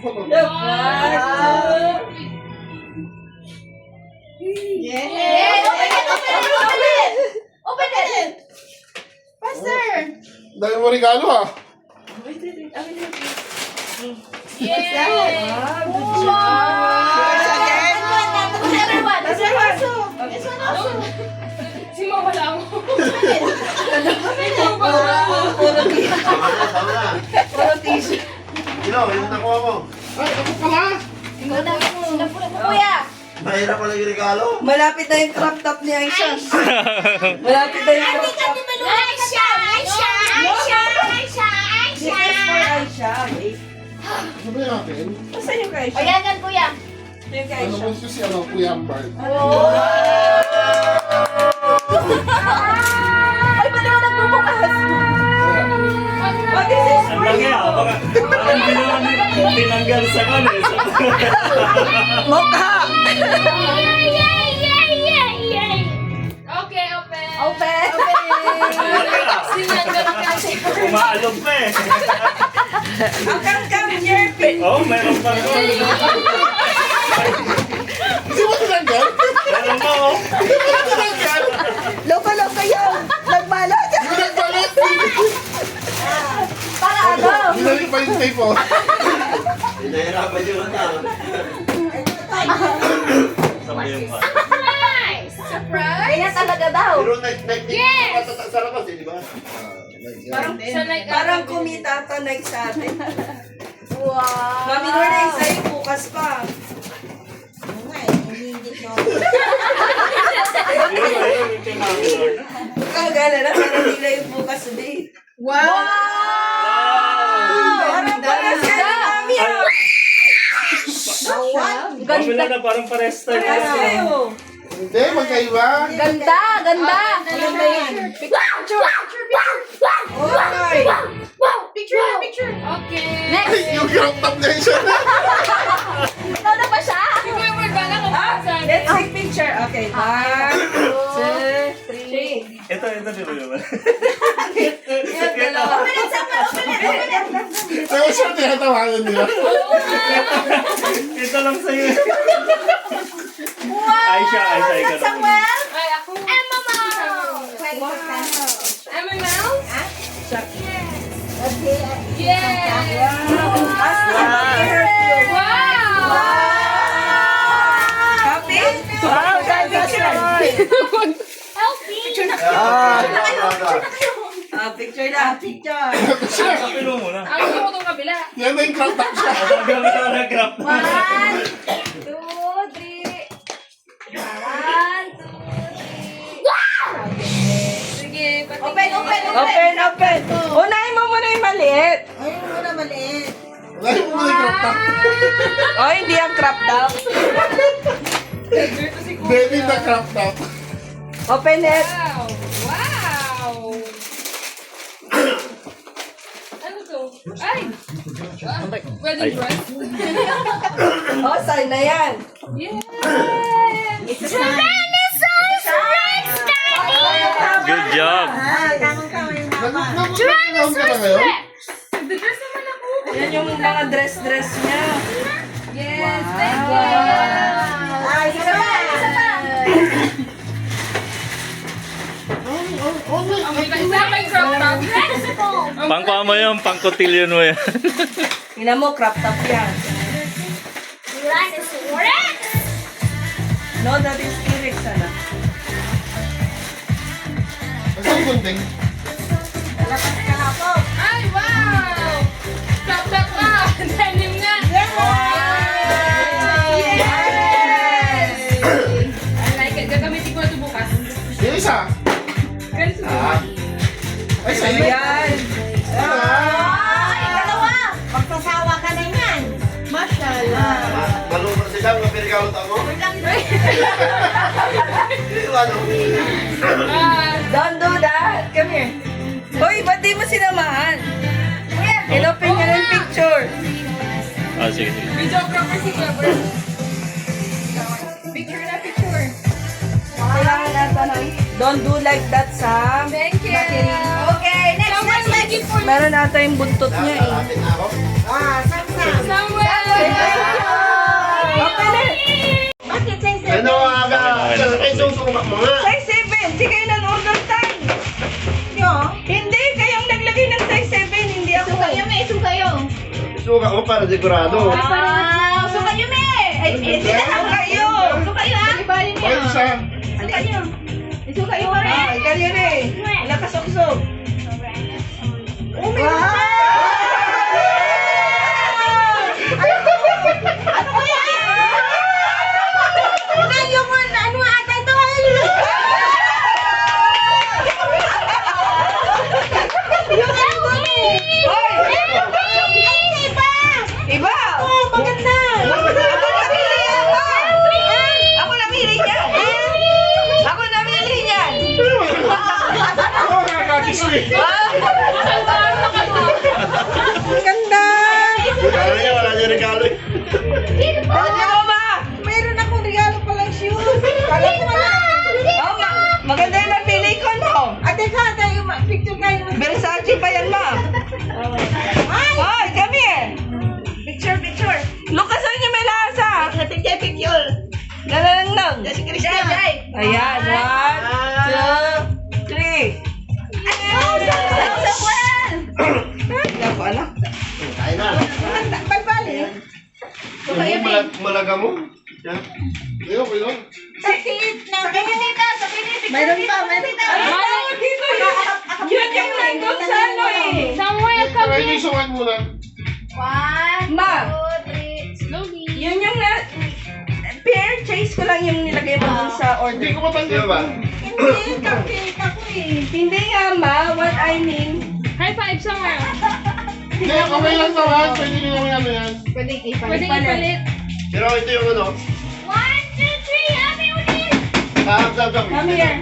Photo. Look, 1, 2. Yes! Open it! Faster! Dahil mo regalo ha. Yes! Good job. Again. Another one. This one also. This one also. Si Mama lang. Puro tissue. Yung nakuha mo. Ay, ako pala. Sila po na kuya. Mahirap pala yung regalo. Malapit na yung crop top ni Aisha. Malapit na yung crop top. Aisha! Aisha! Aisha! Aisha! This is for Aisha. Wait. Ano ba yung akin? Saan yung kay Aisha? O yan, kuya. Yung kay Ano Aisha. mo si Kuya Ambar? Ay, ba't naman nagbubukas? What is this? Ang laki baka parang tinanggal sa kanin. Mukha! Okay, open. Open! Sinanggal kasi. Umaalog pa eh. Come, Jerpy! Oh, meron pa rin. Hindi mo tinanggal? Meron pa oh. Hindi mo tinanggal? Loko-loko yun! Nagbalot! Nagbalat! Para ano? Binalik pa yung tape oh. Hinahirapan yung ano. Sabi yung pa. Nice! Surprise! Kaya talaga daw. Pero nag-tip sa labas eh, di ba? Parang kumita ito like sa atin. Wow. Mami Lorna, yung sa'yo bukas pa. Yung tinanggal. Kagala na, parang nila yung bukas today. Wow! Parang parang siya ni Mami ah! Pamila na parang pares tayo. Parang sa'yo. Hindi, magkaiba. Ganda! Ganda! Ganda yan. Picture! Oy! Picture! Okay. Next! Ay, yung crop top na yun siya. Ikaw na ba siya? Si Kuya Word ba lang ang Let's take picture. Okay, 1, 2, 3. Ito di ba naman? Yan, dalawa. Sa'yo siya tinatawanan nila. Ito lang sa'yo. Aisha, ikaw naman. Ay, ako. Emma Mouse! Emma Mouse? Yes! Wow! Happy? Wow, picture. Healthy! Picture na. Picture. Kapilo muna. Ang gusto ko itong kabila. Yan na yung crop top siya. Ang gamit ako ng grab. 1, 2, 3. 1, 2, 3. Sige, pati. Open! Open. Unahin mo muna yung maliit. Wala yung muna yung crop top. Oh, hindi ang crop top. Dito si Kuya. Baby na crop top. Open it. Wow! Wow! Ano to? Ay! Wedding dress? Oh, sign na yan. Yeah! Good job. Nag-ground ka na ngayon? The-dress naman ako! Yan yung mga dress niya. Yes! Thank you! Isa pa! Isa may crop top. Pangkuha mo yun, pangkotilyon mo yan. Tingnan mo, crop top yan. No, that is Eric sana. Ang saan gunting? Ay, wow! Crop top pa! Denim nga! Yes! I like it. Gagamitin ko ito bukas. Yung isa. Ganito Ay, sa'yo. Ayan. Magpasawa ka na yan. Balong pa sila, mga regalo ako. Ano? Don't do that. Come here. Hoy, ba't di mo sinamahan? Inopen niya ng picture. Sige. Videographer si Clever. Picture na picture. Kailangan natin ng don't do like that, Sam. Thank you. Okay, next. Someone's looking for Meron natin yung buntot niya eh. Atin na ako. Ah, Sam. Someone Suka mo para sigurado. Suka nyo, me! Ay, isuka kayo. Suka nyo, ha? Ay, isa. Suka nyo. Isuka nyo, me! Ay, kanyo rin. Nakasok-sok. Oh, may Ano ko yan? Yung ano ata ito? Yung ano ko eh. Ay, iba! Iba. Oh, maganda! Ako namili niyan. Ako namili niyan. Oh, nakakadisplay. Ang ganda. Kala niya, wala niya regalo eh. Oh, di mo ba? Mayroon akong regalo palang shoes. Kala ko wala. Oh, maganda yung napili ko, no? At teka, tayo, picture tayo. Versace pa yan, ma. Ay! Hoy, come here. Picture, picture. Lucas, ano yung may lasa? Picture, picture. Nalanang. Si Christian. Jai, Ayan, 1, 2, 3. Ayan po, anak. Kain na. Balbali. Yung malaga mo. Yan. Ayun, ayun. Sakit na. Sakit tita. Sakit tita. Mayroon pa. Ay, dito yun yung nandun sa ano eh. Samuel, come Try here. niyo sukat muna. 1, Ma. 2, 3. Slowly. Yun yung na... Pair chase ko lang yung nilagay mo dun sa Hindi order. ko matanggap. Sino ba? Hindi, cupcake ako eh. Hindi nga, ma. What I mean... High five somewhere. Hindi, kamay lang naman. Pwede nyo naman ano yan. Pwedeng ipalit. Pwede ipalit. Pero ito yung ano. 1, 2, 3. Happy ulit. Kahap-sap. Come here.